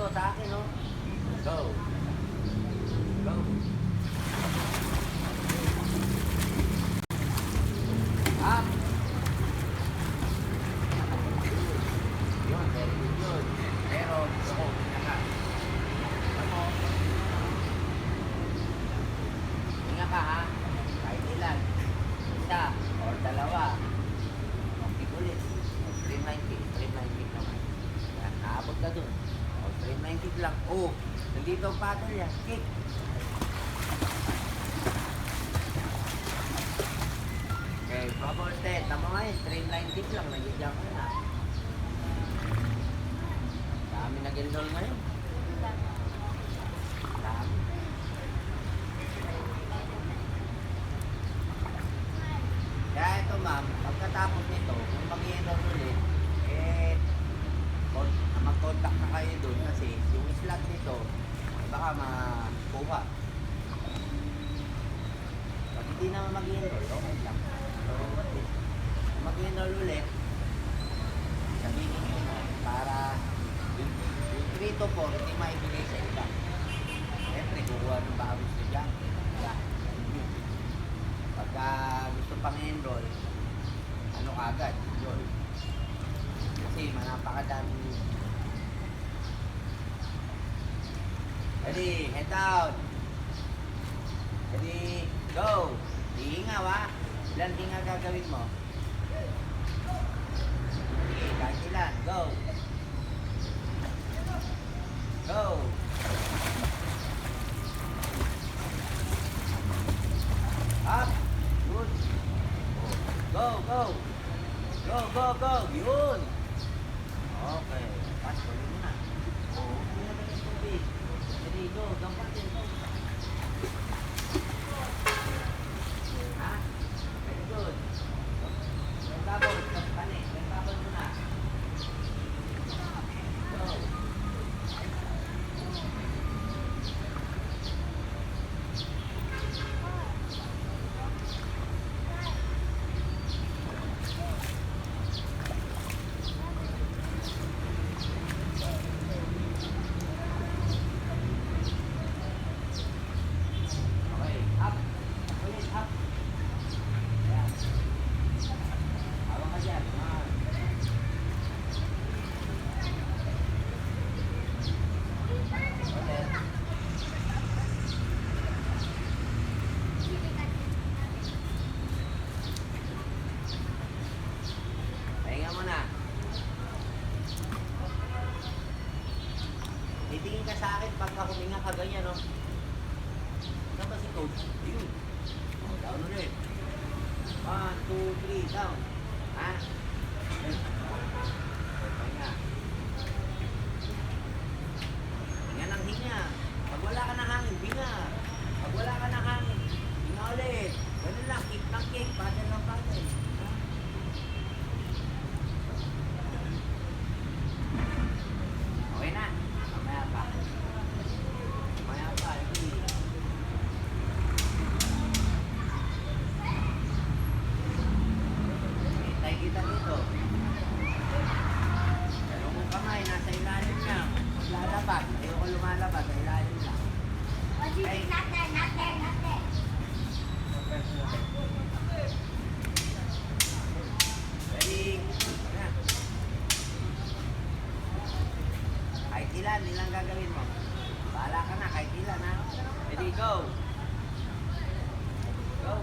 to sa akin, no? Go. Go. Up. Yun, very good yun. Pero, ako, hinga ka. Ako. Hinga ka, ha? Kahit ilan. Isa, or dalawa. Okay, ulit. Trim 90 naman. Yan, naabot ka dun. O, trim 90 lang. Oh, nandito ang paddle yan. Kick. Okay, bubble set. Tama nga yun, trim 90 lang. Nagyayang ka na. Dami nag-enroll ngayon. Dami. Kaya ito ma'am, pagkatapos nito, kung mag-i-enroll ulit, eh, mag-contact na kayo doon kasi yung slot nito, baka makuha. Pag hindi naman mag-i-enroll, okay lang. So, mag-i-enroll ulit, sabihin nyo na, para yung 3 to 4, hindi maibigay sa iba. Siyempre, kukuha ng bagong estudyante. Pagka gusto pang enroll, ano kagad, yun. Kasi napakadami. Ready, head down. Ready, go. Hihingaw, ha? Ilan hinga gagawin mo? Sige, kahit ilan, go. Go. Up. Good. Go, go. Go, go, go. Yun. Okay. Pas, tuloy mo na. Oo, hindi na ganyan tubig. Ready, go. Gampan din. Ha? Very good. Yung babol, kapane. Yung babol mo na. Go. Okay, up. Ulit, up. Ayan. Hawak ka dyan. Ulit. Pahinga mo na. Titingin ka sa akin pagka huminga ka ganyan, no? Saan ba si coach? Yun. Oh, down ulit. 1, 2, 3, down. Ha? Pahinga. Hinga ng hinga. Pag wala ka ng hangin, hinga. Pag wala ka ng hangin, hinga ulit. Ganun lang, kick ng kick, paddle ng paddle. Ha? Okay na. Mamaya pa. Mamaya pa. Hindi. Hintay kita dito. Dalawang mong kamay, nasa ilalim niya. Lalabas. Ayoko lumalabas. Sa ilalim lang. Okay. Ready? Na. Kahit ilan gagawin mo. Bahala ka na, kahit ilan, ha? Ready, go! Go!